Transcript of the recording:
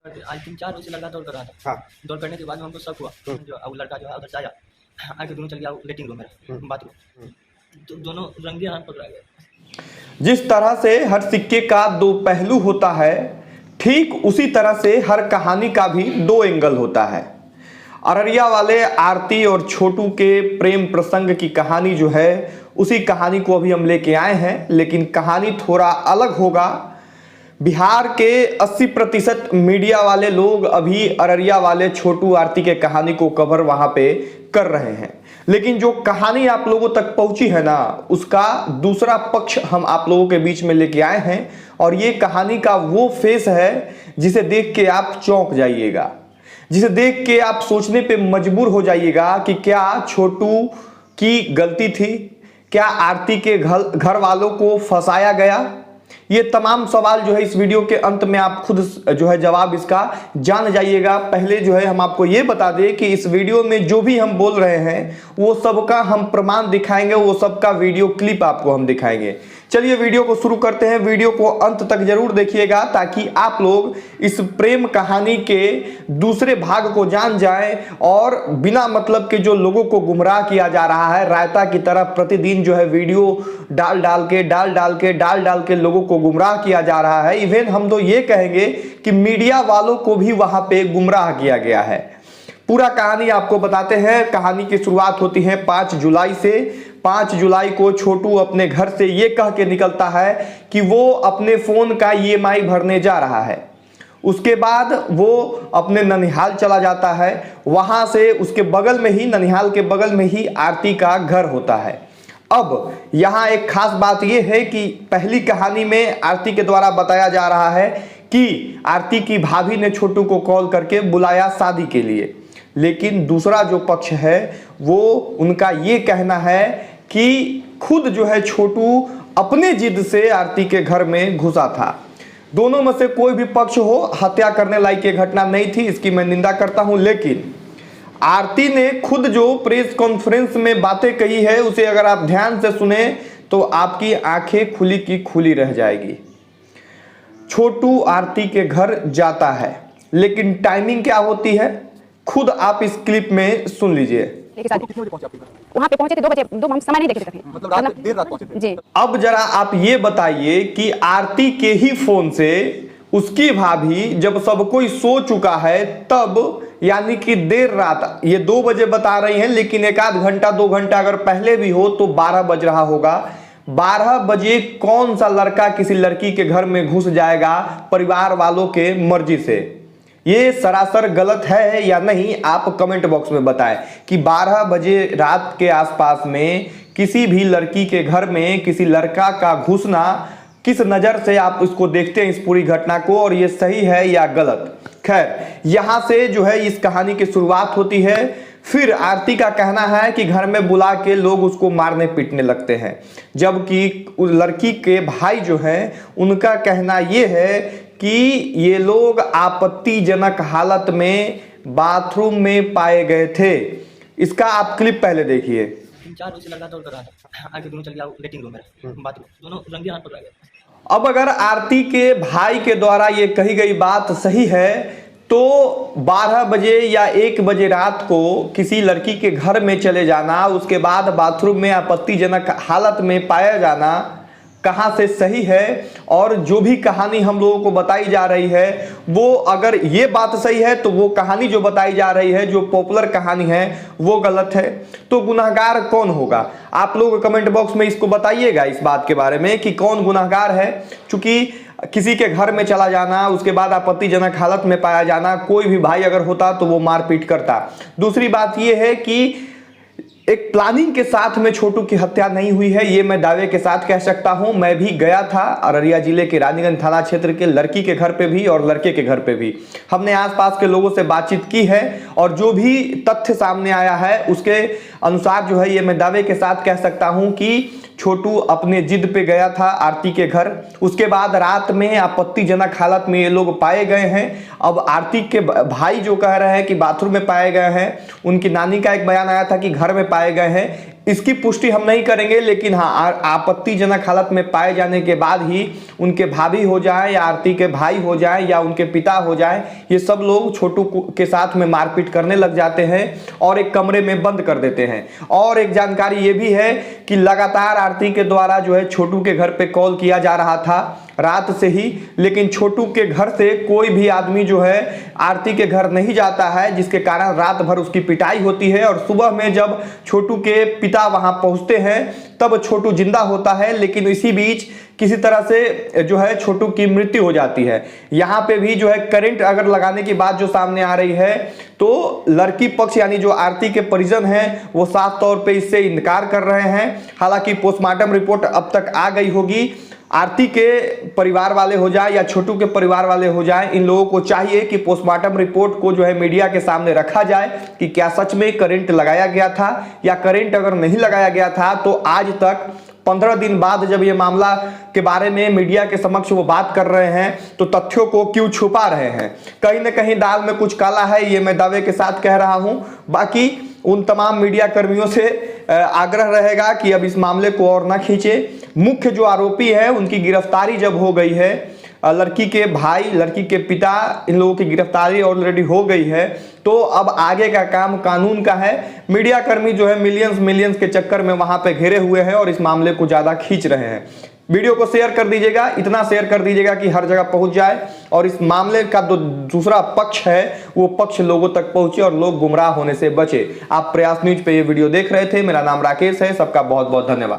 आज 3-4 बजे से लड़का दौड़ कर रहा था। हाँ। दौड़ करने के बाद में हमको शक हुआ जो वो लड़का जो है उधर से आया, आके दोनों चल गया लेटिंग रूम में, बाथरूम, तो दोनों रंगे हाथ पकड़ा गए। जिस तरह से हर सिक्के का दो पहलू होता है, ठीक उसी तरह से हर कहानी का भी दो एंगल होता है। अररिया वाले आरती और छोटू के प्रेम प्रसंग की कहानी जो है, उसी कहानी को अभी हम लेके आए हैं, लेकिन कहानी थोड़ा अलग होगा। बिहार के 80% मीडिया वाले लोग अभी अररिया वाले छोटू आरती के कहानी को कवर वहां पे कर रहे हैं, लेकिन जो कहानी आप लोगों तक पहुंची है ना, उसका दूसरा पक्ष हम आप लोगों के बीच में लेके आए हैं। और ये कहानी का वो फेस है जिसे देख के आप चौंक जाइएगा, जिसे देख के आप सोचने पे मजबूर हो जाइएगा कि क्या छोटू की गलती थी, क्या आरती के घर वालों को फंसाया गया। ये तमाम सवाल जो है इस वीडियो के अंत में आप खुद जो है जवाब इसका जान जाइएगा। पहले जो है हम आपको ये बता दें कि इस वीडियो में जो भी हम बोल रहे हैं वो सबका हम प्रमाण दिखाएंगे, वो सबका वीडियो क्लिप आपको हम दिखाएंगे। चलिए वीडियो को शुरू करते हैं। वीडियो को अंत तक जरूर देखिएगा ताकि आप लोग इस प्रेम कहानी के दूसरे भाग को जान जाएं और बिना मतलब के जो लोगों को गुमराह किया जा रहा है, रायता की तरह प्रतिदिन जो है वीडियो डाल डाल के लोगों को गुमराह किया जा रहा है। इवन हम तो ये कहेंगे कि मीडिया वालों को भी वहां पे गुमराह किया गया है। पूरा कहानी आपको बताते हैं। कहानी की शुरुआत होती है 5 जुलाई से। 5 जुलाई को छोटू अपने घर से ये कह के निकलता है कि वो अपने फोन का EMI भरने जा रहा है। उसके बाद वो अपने ननिहाल चला जाता है। वहां से उसके बगल में ही, ननिहाल के बगल में ही आरती का घर होता है। अब यहाँ एक खास बात यह है कि पहली कहानी में आरती के द्वारा बताया जा रहा है कि आरती की भाभी ने छोटू को कॉल करके बुलाया शादी के लिए, लेकिन दूसरा जो पक्ष है वो उनका ये कहना है कि खुद जो है छोटू अपने जिद से आरती के घर में घुसा था। दोनों में से कोई भी पक्ष हो, हत्या करने लायक ये घटना नहीं थी, इसकी मैं निंदा करता हूं। लेकिन आरती ने खुद जो प्रेस कॉन्फ्रेंस में बातें कही है, उसे अगर आप ध्यान से सुने तो आपकी आंखें खुली की खुली रह जाएगी। छोटू आरती के घर जाता है, लेकिन टाइमिंग क्या होती है खुद आप इस क्लिप में सुन लीजिए। वहाँ पे पहुंचे थे 2 बजे, हम समय नहीं देखे थे, मतलब देर रात पहुंचे थे जी। अब जरा आप ये बताइए कि आरती के ही फोन से उसकी भाभी जब सब कोई सो चुका है तब, यानी कि देर रात, ये 2 बजे बता रही हैं, लेकिन 1 घंटा 2 घंटा अगर पहले भी हो तो 12 बज रहा होगा। 12 बजे कौन सा लड़का किसी लड़की के घर में घुस जाएगा परिवार वालों के मर्जी से? ये सरासर गलत है या नहीं, आप कमेंट बॉक्स में बताएं कि 12 बजे रात के आसपास में किसी भी लड़की के घर में किसी लड़का का घुसना, किस नजर से आप इसको देखते हैं इस पूरी घटना को, और ये सही है या गलत। खैर, यहां से जो है इस कहानी की शुरुआत होती है। फिर आरती का कहना है कि घर में बुला के लोग उसको मारने पीटने लगते हैं, जबकि लड़की के भाई जो हैं उनका कहना यह है कि ये लोग आपत्तिजनक हालत में बाथरूम में पाए गए थे। इसका आप क्लिप पहले देखिए। 3-4 बजे से लड़का दौड़ कर रहा था, आके दोनों चल गया लेटिंग रूम में, बाथरूम, दोनों रंगे हाथ पकड़ा गए। अब अगर आरती के भाई के द्वारा ये कही गई बात सही है तो 12 बजे या 1 बजे रात को किसी लड़की के घर में चले जाना, उसके बाद बाथरूम में आपत्तिजनक हालत में पाया जाना कहां से सही है? और जो भी कहानी हम लोगों को बताई जा रही है वो अगर ये बात सही है तो वो कहानी जो बताई जा रही है, जो पॉपुलर कहानी है, वो गलत है। तो गुनाहगार कौन होगा? आप लोग कमेंट बॉक्स में इसको बताइएगा इस बात के बारे में कि कौन गुनाहगार है। चूंकि किसी के घर में चला जाना, उसके बाद आपत्तिजनक हालत में पाया जाना, कोई भी भाई अगर होता तो वो मारपीट करता। दूसरी बात यह है कि एक प्लानिंग के साथ में छोटू की हत्या नहीं हुई है, ये मैं दावे के साथ कह सकता हूं। मैं भी गया था अररिया जिले के रानीगंज थाना क्षेत्र के लड़की के घर पे भी और लड़के के घर पे भी। हमने आसपास के लोगों से बातचीत की है और जो भी तथ्य सामने आया है उसके अनुसार जो है ये मैं दावे के साथ कह सकता हूं कि छोटू अपने जिद पे गया था आरती के घर। उसके बाद रात में आपत्तिजनक हालत में ये लोग पाए गए हैं। अब आरती के भाई जो कह रहे हैं कि बाथरूम में पाए गए हैं, उनकी नानी का एक बयान आया था कि घर में पाए गए हैं। इसकी पुष्टि हम नहीं करेंगे, लेकिन हाँ आपत्तिजनक हालत में पाए जाने के बाद ही उनके भाभी हो जाए या आरती के भाई हो जाए या उनके पिता हो जाए, ये सब लोग छोटू के साथ में मारपीट करने लग जाते हैं और एक कमरे में बंद कर देते हैं। और एक जानकारी ये भी है कि लगातार आरती के द्वारा जो है छोटू के घर पे कॉल किया जा रहा था रात से ही, लेकिन छोटू के घर से कोई भी आदमी जो है आरती के घर नहीं जाता है, जिसके कारण रात भर उसकी पिटाई होती है। और सुबह में जब छोटू के पिता वहां पहुंचते हैं तब छोटू जिंदा होता है, लेकिन इसी बीच किसी तरह से जो है छोटू की मृत्यु हो जाती है। यहाँ पे भी जो है करंट अगर लगाने की बात जो सामने आ रही है, तो लड़की पक्ष यानी जो आरती के परिजन हैं वो साफ तौर पे इससे इनकार कर रहे हैं। हालांकि पोस्टमार्टम रिपोर्ट अब तक आ गई होगी। आरती के परिवार वाले हो जाए या छोटू के परिवार वाले हो जाए, इन लोगों को चाहिए कि पोस्टमार्टम रिपोर्ट को जो है मीडिया के सामने रखा जाए कि क्या सच में करंट लगाया गया था, या करंट अगर नहीं लगाया गया था तो आज तक 15 दिन बाद जब ये मामला के बारे में मीडिया के समक्ष वो बात कर रहे हैं तो तथ्यों को क्यों छुपा रहे हैं। कहीं ना कहीं दाल में कुछ काला है, ये मैं दावे के साथ कह रहा हूं। बाकी उन तमाम मीडिया कर्मियों से आग्रह रहेगा कि अब इस मामले को और ना खींचे। मुख्य जो आरोपी है उनकी गिरफ्तारी जब हो गई है, लड़की के भाई लड़की के पिता इन लोगों की गिरफ्तारी ऑलरेडी हो गई है, तो अब आगे का काम कानून का है। मीडिया कर्मी जो है मिलियंस के चक्कर में वहां पे घिरे हुए हैं और इस मामले को ज्यादा खींच रहे हैं। वीडियो को शेयर कर दीजिएगा, इतना शेयर कर दीजिएगा कि हर जगह पहुंच जाए और इस मामले का जो दूसरा पक्ष है वो पक्ष लोगों तक पहुंचे और लोग गुमराह होने से बचे। आप प्रयास न्यूज पे ये वीडियो देख रहे थे। मेरा नाम राकेश है। सबका बहुत बहुत धन्यवाद।